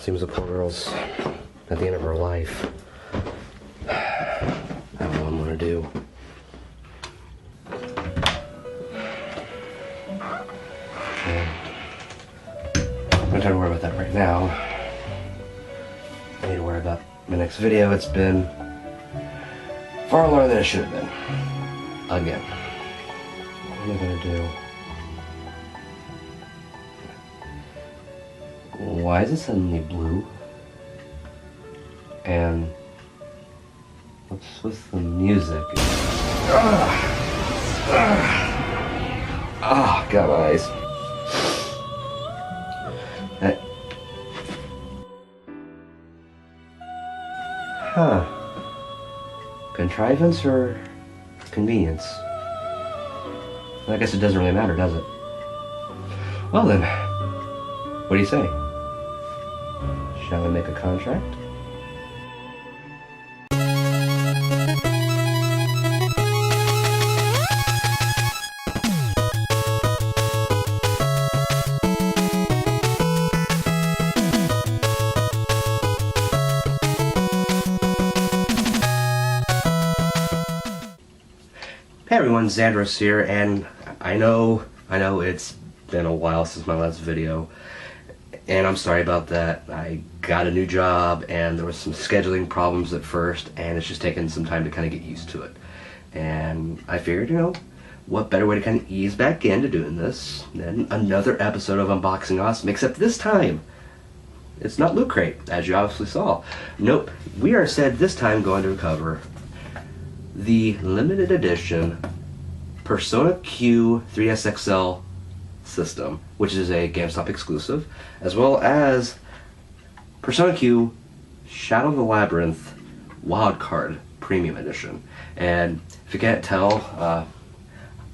Seems the poor girl's at the end of her life. I don't know what I'm gonna do. I'm not trying to worry about that right now. I need to worry about my next video. It's been far longer than it should have been. Again. What am I gonna do? Why is it suddenly blue? And what's with the music? Ah, got my eyes. Huh. Contrivance or convenience? I guess it doesn't really matter, does it? Well then, what do you say? Shall we make a contract? Hey everyone, Xandros here, and I know it's been a while since my last video, and I'm sorry about that. I got a new job, and there was some scheduling problems at first, and it's just taken some time to kind of get used to it. And I figured, what better way to kind of ease back into doing this than another episode of Unboxing Awesome, except this time, it's not Loot Crate, as you obviously saw. Nope, we are instead this time going to cover the limited edition Persona Q 3DS XL system, which is a GameStop exclusive, as well as Persona Q Shadow of the Labyrinth Wildcard Premium Edition. And if you can't tell,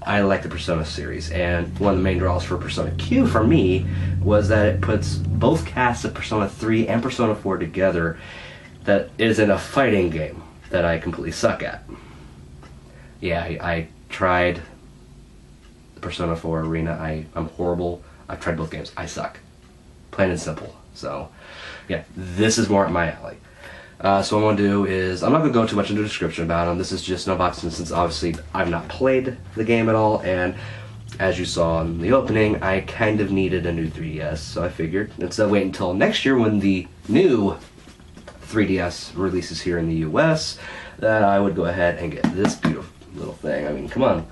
I like the Persona series, and one of the main draws for Persona Q for me was that it puts both casts of Persona 3 and Persona 4 together that is in a fighting game that I completely suck at. Yeah, I tried the Persona 4 Arena. I'm horrible. I've tried both games. I suck. Plain and simple. So, yeah, this is more up my alley. So what I'm going to do is, I'm not going to go too much into the description about them. This is just an unboxing since obviously I've not played the game at all, and as you saw in the opening, I kind of needed a new 3DS, so I figured instead of waiting until next year when the new 3DS releases here in the US, that I would go ahead and get this beautiful little thing. I mean, come on.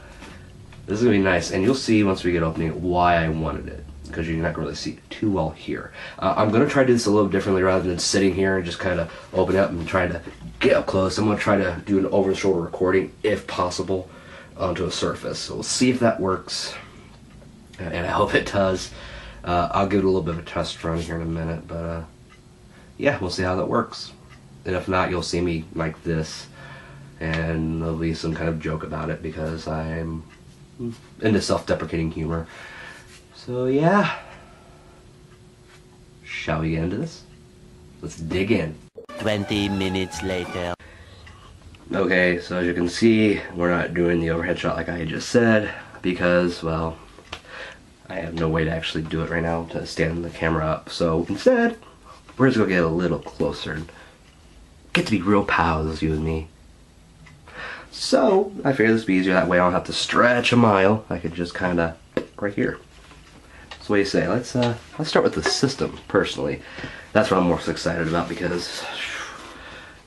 This is going to be nice, and you'll see once we get opening why I wanted it, because you're not going to really see it too well here. I'm going to try to do this a little differently rather than sitting here and just kind of open up and trying to get up close. I'm going to try to do an over-the-shoulder recording, if possible, onto a surface. So we'll see if that works, and I hope it does. I'll give it a little bit of a test run here in a minute, but yeah, we'll see how that works. And if not, you'll see me like this, and there'll be some kind of joke about it because I'm into self-deprecating humor. So yeah, shall we get into this? Let's dig in. 20 minutes later. Okay, so as you can see, we're not doing the overhead shot like I just said because, well, I have no way to actually do it right now to stand the camera up. So instead, we're just gonna get a little closer and get to be real pals, you and me. So I figured this would be easier that way. I don't have to stretch a mile. I could just kind of right here. So what do you say? Let's start with the system. Personally, that's what I'm most excited about because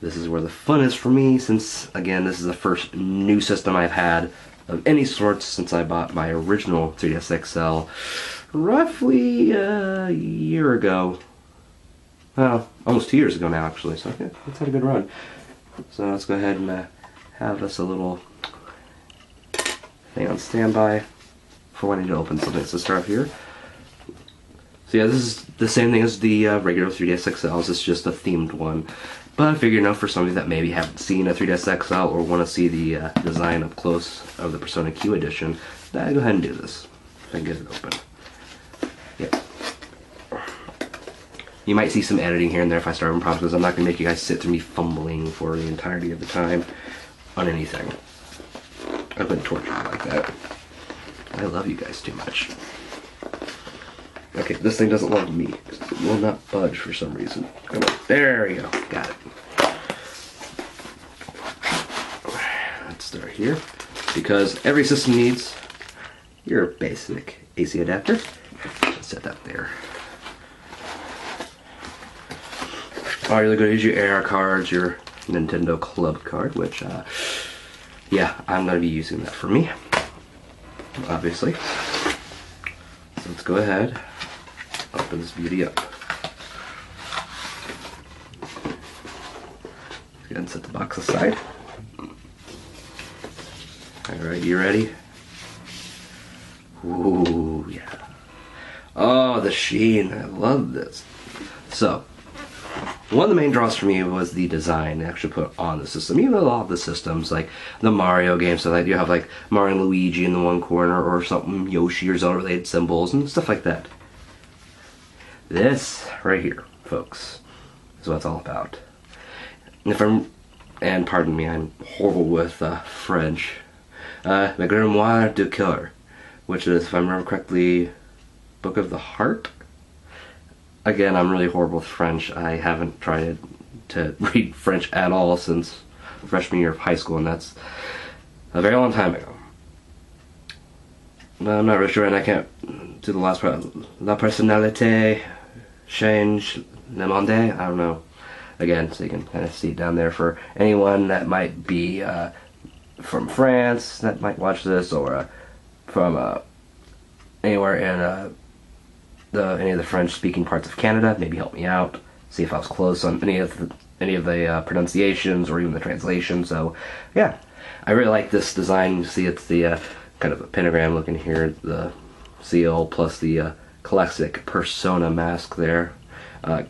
this is where the fun is for me. Since again, this is the first new system I've had of any sort since I bought my original 3DS XL roughly a year ago. Well, almost 2 years ago now, actually. So yeah, it's had a good run. So let's go ahead and have us a little thing on standby for when I need to open something. So start here. So yeah, this is the same thing as the regular 3DS XLs. It's just a themed one. But I figured, for somebody that maybe haven't seen a 3DS XL or want to see the design up close of the Persona Q edition, that I go ahead and do this. If I can get it open. Yep. You might see some editing here and there if I start on problems, because I'm not going to make you guys sit through me fumbling for the entirety of the time on anything. I've been tortured like that. I love you guys too much. Okay, this thing doesn't love me. It will not budge for some reason. Come on. There we go. Got it. Let's start here. Because every system needs your basic AC adapter. Let's set that there. All you're going to use your AR cards, your Nintendo Club card, which, yeah, I'm going to be using that for me, obviously. So let's go ahead, open this beauty up. Go ahead and set the box aside. Alright, you ready? Ooh, yeah. Oh, the sheen. I love this. So, one of the main draws for me was the design they actually put on the system. Even though a lot of the systems, like the Mario games, so that you have like Mario and Luigi in the one corner, or something Yoshi or Zelda related symbols and stuff like that. This right here, folks, is what it's all about. And pardon me, I'm horrible with French. Le Grimoire du Cœur, which is, if I remember correctly, Book of the Heart. Again, I'm really horrible with French. I haven't tried to read French at all since freshman year of high school, and that's a very long time ago. But I'm not really sure, and I can't do the last part. La personnalité change le monde. I don't know. Again, so you can kind of see it down there for anyone that might be from France that might watch this, or from anywhere in any of the French-speaking parts of Canada. Maybe help me out, see if I was close on any of the pronunciations or even the translation. So, yeah, I really like this design. You see, it's the kind of a pentagram looking here, the seal plus the classic persona mask there.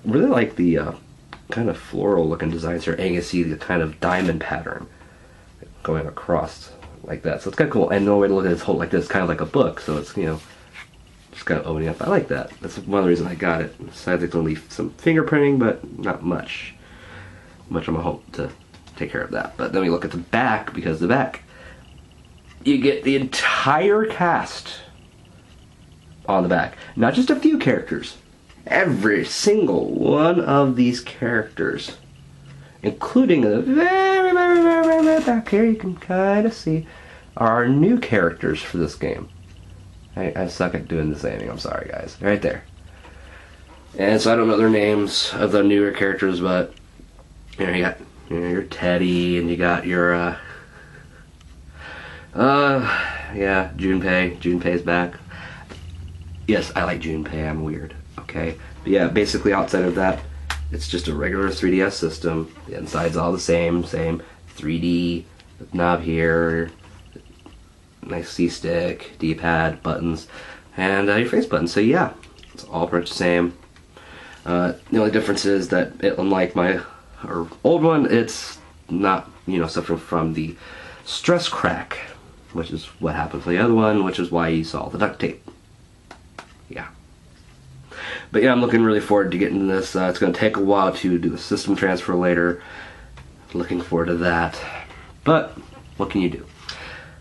Really like the kind of floral-looking designs here, and you can see the kind of diamond pattern going across like that. So it's kind of cool. And no way to look at this whole like this, kind of like a book. So it's, you know, just kind of opening up. I like that. That's one of the reasons I got it. Besides, it's going to leave some fingerprinting, but not much. Much I'm gonna hope to take care of that. But then we look at the back, because the back, you get the entire cast on the back. Not just a few characters. Every single one of these characters, including the very, very, very, very, very back here, you can kind of see, are new characters for this game. I suck at doing this naming, I'm sorry guys. Right there. And so I don't know their names of the newer characters, but you know, you got, you know, your Teddy, and you got your yeah, Junpei. Junpei's back. Yes, I like Junpei, I'm weird. Okay, but yeah, basically outside of that, it's just a regular 3DS system. The inside's all the same 3D, the knob here, nice C-stick, D-pad, buttons, and your face button. So yeah, it's all pretty much the same. The only difference is that, unlike my old one, it's not, you know, suffering from the stress crack, which is what happened for the other one, which is why you saw the duct tape. Yeah. But yeah, I'm looking really forward to getting this. It's going to take a while to do the system transfer later. Looking forward to that. But what can you do?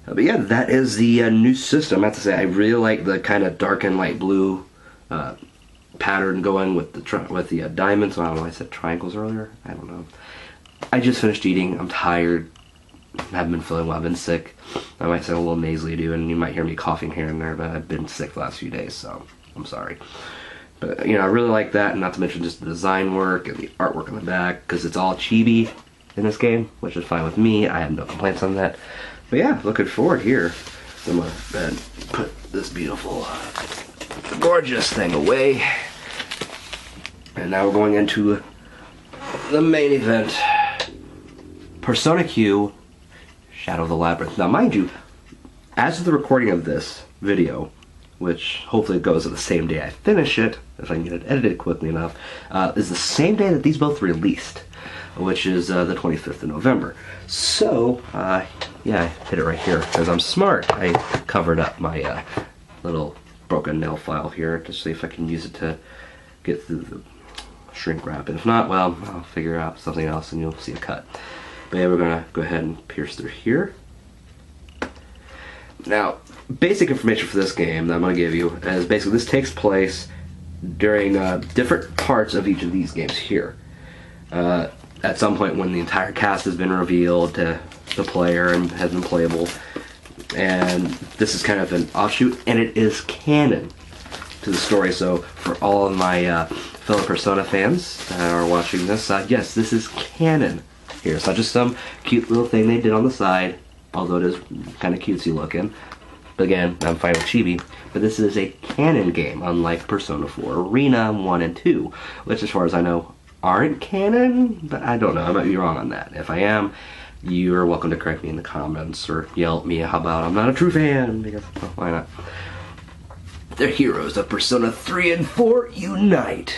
But yeah, that is the new system. I have to say, I really like the kind of dark and light blue pattern going with the diamonds. I don't know why I said triangles earlier. I don't know. I just finished eating. I'm tired. I haven't been feeling well. I've been sick. I might sound a little nasally, dude, and you might hear me coughing here and there, but I've been sick the last few days, so I'm sorry. But, you know, I really like that, and not to mention just the design work and the artwork on the back, because it's all chibi in this game, which is fine with me. I have no complaints on that. But yeah, looking forward here. I'm going to put this beautiful, gorgeous thing away. And now we're going into the main event. Persona Q, Shadow of the Labyrinth. Now, mind you, as of the recording of this video, which hopefully goes at the same day I finish it, if I can get it edited quickly enough, is the same day that these both released, which is the 25th of November. So, yeah, I hit it right here, because I'm smart. I covered up my little broken nail file here to see if I can use it to get through the shrink wrap. And if not, well, I'll figure out something else and you'll see a cut. But yeah, we're going to go ahead and pierce through here. Now, basic information for this game that I'm going to give you is basically this takes place during different parts of each of these games here. At some point when the entire cast has been revealed to the player and has been playable. And this is kind of an offshoot, and it is canon to the story. So for all of my fellow Persona fans that are watching this, yes, this is canon here. It's not just some cute little thing they did on the side, although it is kind of cutesy looking. But again, I'm fine with chibi. But this is a canon game, unlike Persona 4 Arena 1 and 2, which as far as I know aren't canon, but I don't know, I might be wrong on that. If I am, you're welcome to correct me in the comments or yell at me how about I'm not a true fan, because, well, why not? The heroes of Persona 3 and 4 unite!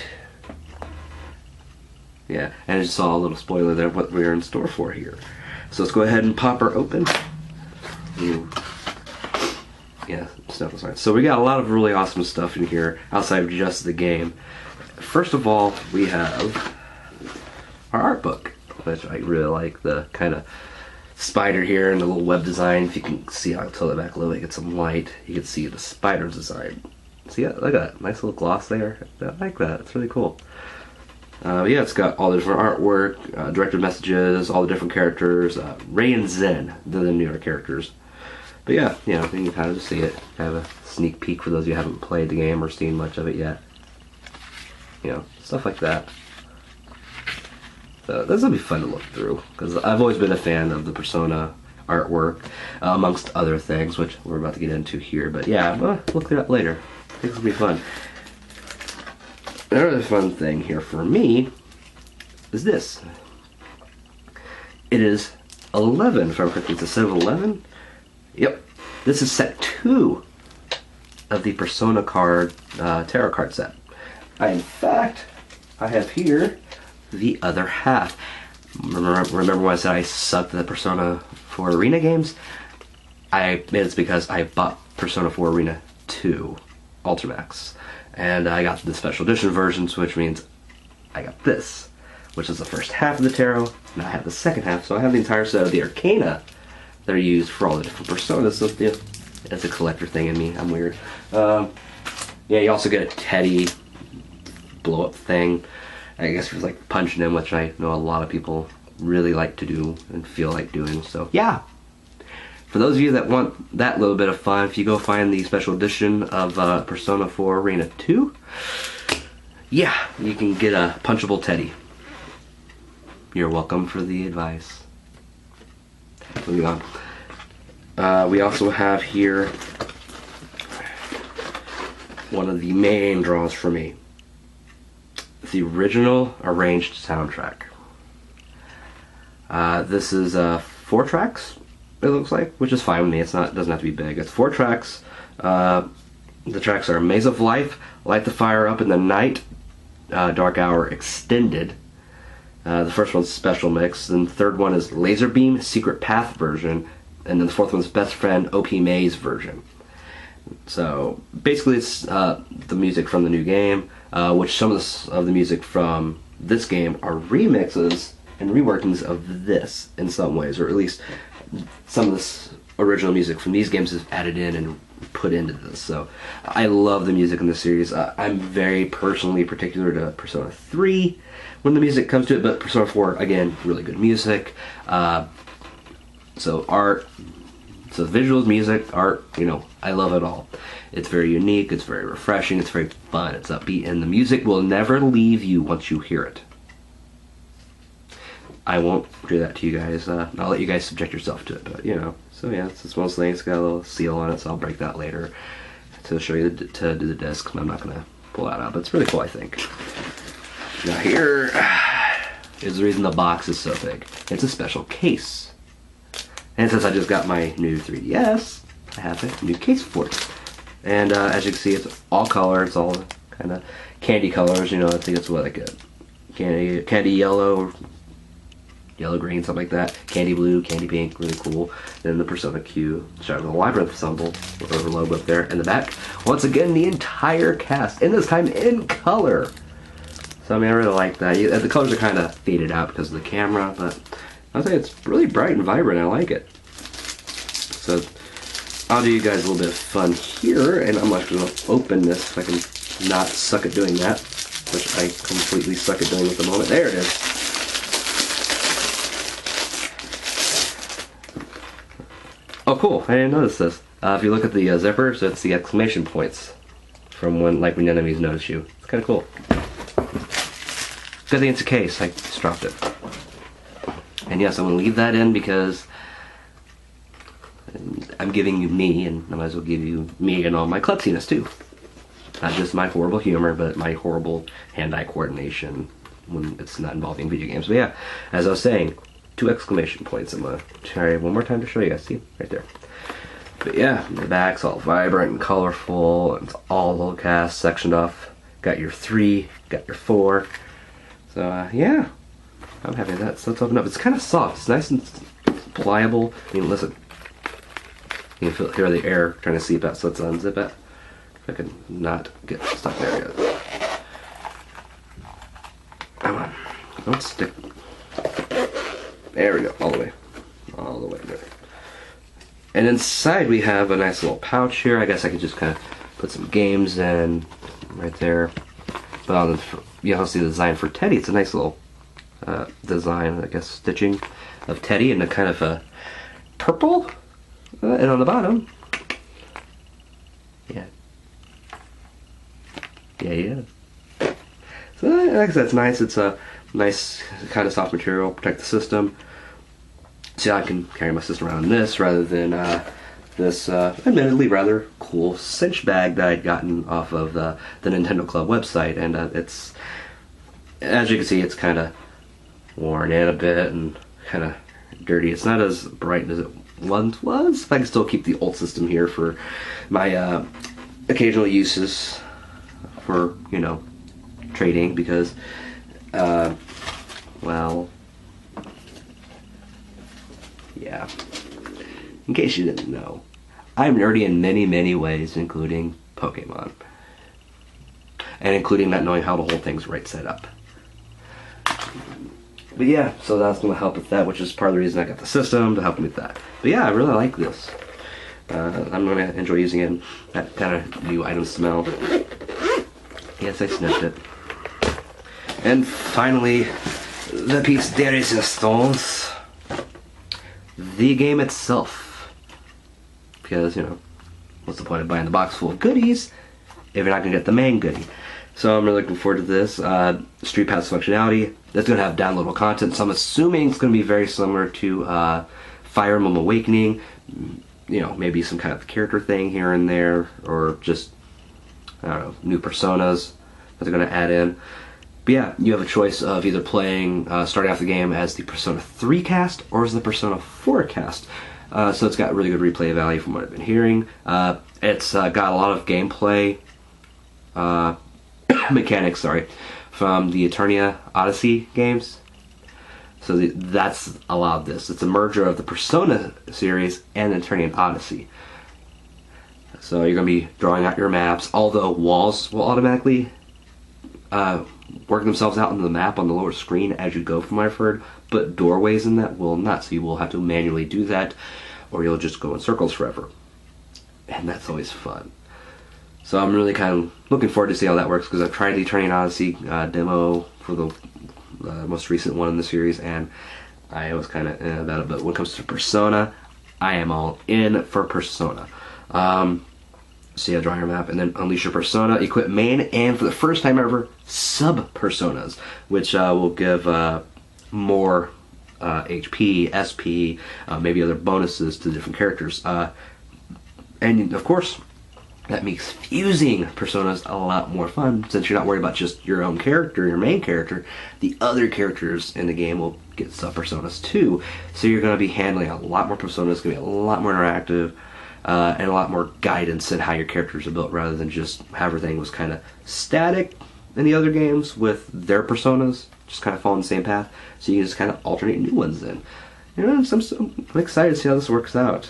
Yeah, and I just saw a little spoiler there of what we're in store for here. So let's go ahead and pop her open. Ooh. Yeah, stuff was right. So we got a lot of really awesome stuff in here outside of just the game. First of all, we have our art book, which I really like. The kind of spider here and the little web design. If you can see, I'll tilt it back a little bit, get some light. You can see the spider design. See, look at that nice little gloss there. I like that. It's really cool. Yeah, it's got all the different artwork, directed messages, all the different characters. Ray and Zen, they're the newer characters. But yeah, you know, you can kind of just see it. Have a sneak peek for those of you who haven't played the game or seen much of it yet. You know, stuff like that. So this will be fun to look through, because I've always been a fan of the Persona artwork, amongst other things, which we're about to get into here. But yeah, well, look it up later. I think this will be fun. Another fun thing here for me is this. It is 11, if I'm correct. It's a set of 11? Yep. This is set 2 of the Persona card, tarot card set. In fact, I have here the other half. Remember when I said I sucked at the Persona 4 Arena games? It's because I bought Persona 4 Arena 2 Ultramax. And I got the special edition versions, which means I got this, which is the first half of the tarot, and I have the second half, so I have the entire set of the Arcana that are used for all the different Personas. So yeah, it's a collector thing in me. I'm weird. Yeah, you also get a Teddy blow-up thing. I guess it was like punching him, which I know a lot of people really like to do and feel like doing. So yeah, for those of you that want that little bit of fun, if you go find the special edition of Persona 4 Arena 2, yeah, you can get a punchable Teddy. You're welcome for the advice. Moving on. We also have here one of the main draws for me. The original arranged soundtrack. This is 4 tracks, it looks like, which is fine with me. It doesn't have to be big. It's 4 tracks. The tracks are Maze of Life, Light the Fire Up in the Night, Dark Hour Extended. The first one's Special Mix, and the third one is Laser Beam Secret Path version, and then the fourth one's Best Friend OP Maze version. So basically it's the music from the new game, which some of the music from this game are remixes and reworkings of this in some ways, or at least some of this original music from these games is added in and put into this. So I love the music in this series. I'm very personally particular to Persona 3 when the music comes to it, but Persona 4, again, really good music. So art, so visuals, music, art, you know, I love it all. It's very unique, it's very refreshing, it's very fun, it's upbeat, and the music will never leave you once you hear it. I won't do that to you guys. I'll let you guys subject yourself to it, but you know. So yeah, it's one of those things. It's got a little seal on it, so I'll break that later to show you to do the disc. I'm not gonna pull that out, but it's really cool, I think. Now here is the reason the box is so big. It's a special case, and since I just got my new 3DS, I have a new case for it. And as you can see, it's all color. It's all kind of candy colors. You know, I think it's what, like a candy yellow. Yellow, green, something like that. Candy blue, candy pink, really cool. Then the Persona Q, showing the Labyrinth symbol, with the logo up there in the back. Once again, the entire cast, and this time in color. So I mean, I really like that. The colors are kind of faded out because of the camera, but I'll say it's really bright and vibrant. I like it. So I'll do you guys a little bit of fun here, and I'm actually going to open this if I can not suck at doing that, which I completely suck at doing at the moment. There it is. Oh, cool! I didn't notice this. If you look at the zippers, it's the exclamation points from when enemies notice you. It's kind of cool. Good thing it's a case. I just dropped it. And yes, I'm gonna leave that in because I'm giving you me, and I might as well give you me and all my klutziness too. Not just my horrible humor, but my horrible hand-eye coordination when it's not involving video games. But yeah, as I was saying, 2 exclamation points. I'm gonna try one more time to show you guys. See? Right there. But yeah, the back's all vibrant and colorful, and it's all little cast, sectioned off. Got your 3, got your 4. So yeah, I'm happy with that. So let's open up. It's kind of soft. It's nice and pliable. I mean, listen. You can hear the air trying to seep out, so let's unzip it. If I can not get stuck there yet. Come on. Don't stick. There we go. All the way. All the way there. And inside we have a nice little pouch here. I guess I could just kind of put some games in right there. But on the, you also see the design for Teddy. It's a nice little design, I guess, stitching of Teddy in a kind of a purple. And on the bottom, yeah. So like I said, it's nice. It's a nice kind of soft material, protect the system. So I can carry my system around in this rather than this admittedly rather cool cinch bag that I'd gotten off of the Nintendo Club website. And it's, as you can see, it's kind of worn in a bit and kind of dirty. It's not as bright as it once was. I can still keep the old system here for my occasional uses for, you know, trading because, well, yeah. In case you didn't know, I'm nerdy in many, many ways, including Pokemon. And including not knowing how to hold things right side up. But yeah, so that's going to help with that, which is part of the reason I got the system, to help me with that. But yeah, I really like this. I'm going to enjoy using it. That kind of new item smell. Yes, I sniffed it. And finally, the piece de resistance. The game itself. Because, you know, what's the point of buying the box full of goodies if you're not going to get the main goodie? So I'm really looking forward to this. Street Pass functionality. That's going to have downloadable content, so I'm assuming it's going to be very similar to Fire Emblem Awakening. You know, maybe some kind of character thing here and there, or just, I don't know, new personas that they're going to add in. But yeah, you have a choice of either playing, starting off the game as the Persona 3 cast, or as the Persona 4 cast. So it's got really good replay value from what I've been hearing. It's got a lot of gameplay mechanics, from the Eternia Odyssey games. So that's a lot of this. It's a merger of the Persona series and Eternia Odyssey. So you're going to be drawing out your maps, although walls will automatically work themselves out into the map on the lower screen as you go, from what I've heard, but doorways in that will not, so you will have to manually do that, or you'll just go in circles forever. And that's always fun. So I'm really kind of looking forward to see how that works, because I've tried the Eternia Odyssey demo for the most recent one in the series, and I was kind of about it. But when it comes to Persona, I am all in for Persona. So yeah, draw your map, and then unleash your Persona, equip main, and for the first time ever, sub-Personas, which will give more HP, SP, maybe other bonuses to different characters. And of course, that makes fusing personas a lot more fun, since you're not worried about just your own character, your main character. The other characters in the game will get sub-personas too, so you're going to be handling a lot more personas. It's going to be a lot more interactive, and a lot more guidance in how your characters are built, rather than just how everything was kind of static in the other games with their personas, just kind of following the same path. So you can just kind of alternate new ones in. You know, I'm excited to see how this works out.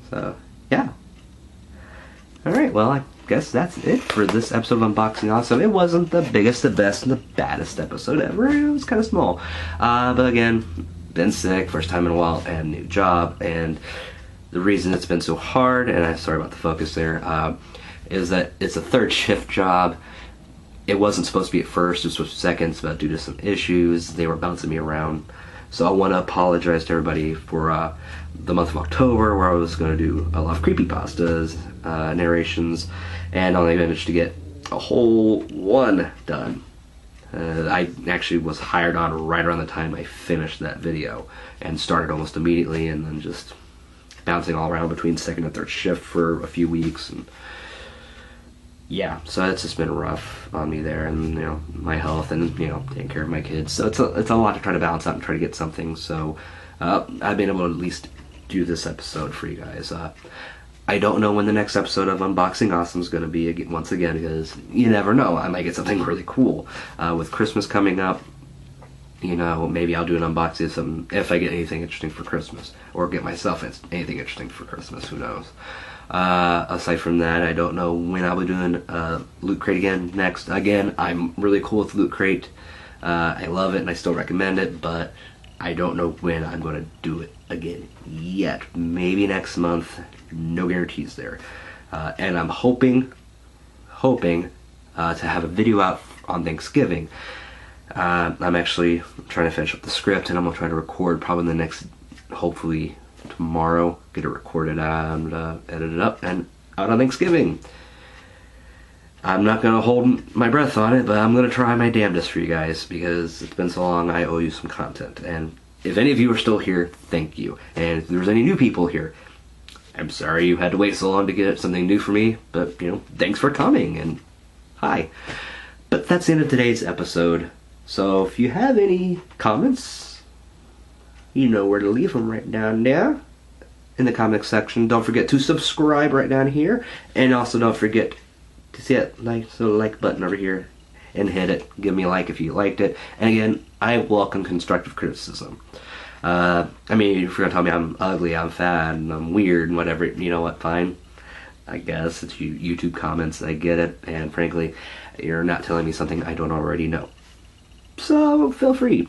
So, yeah. Alright, well, I guess that's it for this episode of Unboxing Awesome. It wasn't the biggest, the best, and the baddest episode ever. It was kind of small. But again, been sick, first time in a while, and new job. And the reason it's been so hard, and I'm sorry about the focus there, is that it's a third shift job. It wasn't supposed to be at first, it was supposed to be seconds, but due to some issues, they were bouncing me around. So I want to apologize to everybody for the month of October, where I was going to do a lot of creepypastas, narrations, and I only managed to get a whole one done. I actually was hired on right around the time I finished that video, and started almost immediately, and then just bouncing all around between second and third shift for a few weeks, and yeah, so it's just been rough on me there, and you know, my health, and you know, taking care of my kids. So it's a lot to try to balance out and try to get something. So I've been able to at least do this episode for you guys. I don't know when the next episode of Unboxing Awesome is going to be once again, because you never know. I might get something really cool with Christmas coming up. You know, maybe I'll do an unboxing of something if I get anything interesting for Christmas, or get myself anything interesting for Christmas. Who knows? Aside from that, I don't know when I'll be doing Loot Crate again next. Again, I'm really cool with Loot Crate. I love it and I still recommend it, but I don't know when I'm going to do it again yet. Maybe next month. No guarantees there. And I'm hoping to have a video out on Thanksgiving. I'm actually trying to finish up the script, and I'm going to try to record probably in the next, hopefully tomorrow, get it recorded and edited up and out on Thanksgiving. I'm not going to hold my breath on it, but I'm going to try my damnedest for you guys, because it's been so long. I owe you some content, and if any of you are still here, thank you. And if there's any new people here, I'm sorry you had to wait so long to get something new for me, but you know, thanks for coming, and hi. But that's the end of today's episode. So if you have any comments, you know where to leave them, right down there in the comment section. Don't forget to subscribe right down here, and also don't forget to see that nice little like button over here and hit it. Give me a like if you liked it. And again, I welcome constructive criticism. I mean, if you're gonna tell me I'm ugly, I'm fat, and I'm weird, and whatever, you know what, fine. I guess it's YouTube comments, I get it, and frankly, you're not telling me something I don't already know. So, feel free.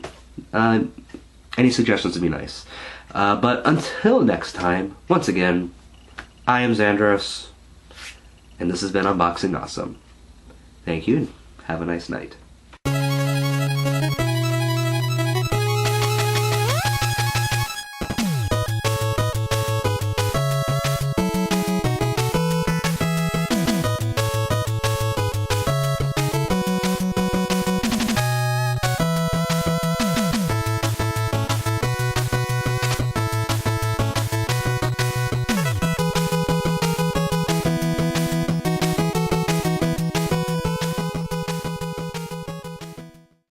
Any suggestions would be nice. But until next time, once again, I am Xandros, and this has been Unboxing Awesome. Thank you, and have a nice night.